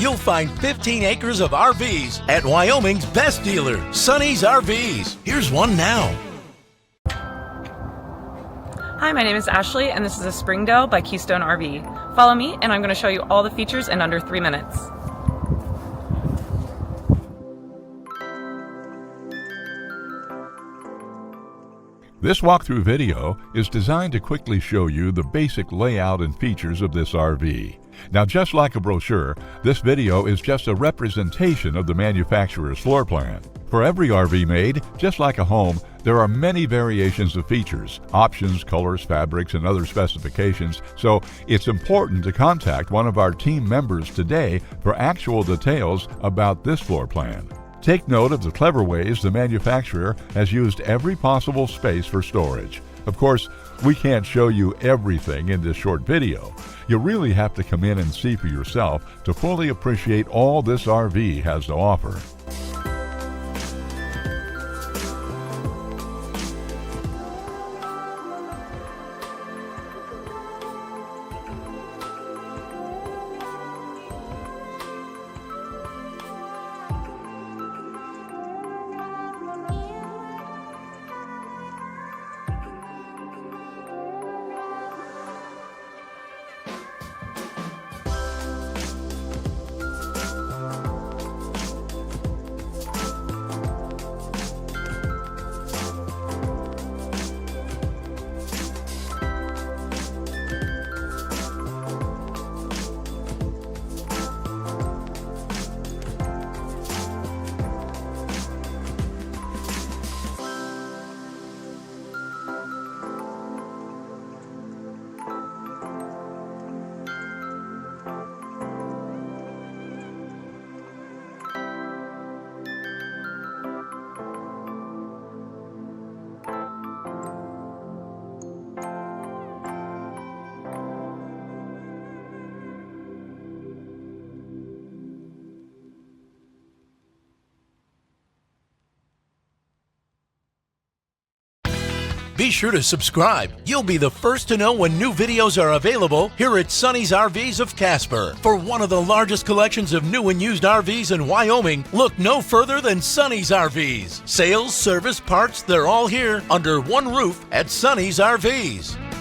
you'll find 15 acres of RVs at Wyoming's best dealer, Sonny's RVs. Here's one now. Hi, my name is Ashley, and this is a Springdale by Keystone RV. Follow me, and I'm going to show you all the features in under 3 minutes. This walkthrough video is designed to quickly show you the basic layout and features of this RV. Now, just like a brochure, this video is just a representation of the manufacturer's floor plan. For every RV made, just like a home, there are many variations of features, options, colors, fabrics, and other specifications, so it's important to contact one of our team members today for actual details about this floor plan. Take note of the clever ways the manufacturer has used every possible space for storage. Of course, we can't show you everything in this short video. You really have to come in and see for yourself to fully appreciate all this RV has to offer. Be sure to subscribe. You'll be the first to know when new videos are available here at Sonny's RVs of Casper. For one of the largest collections of new and used RVs in Wyoming, look no further than Sonny's RVs. Sales, service, parts, they're all here under one roof at Sonny's RVs.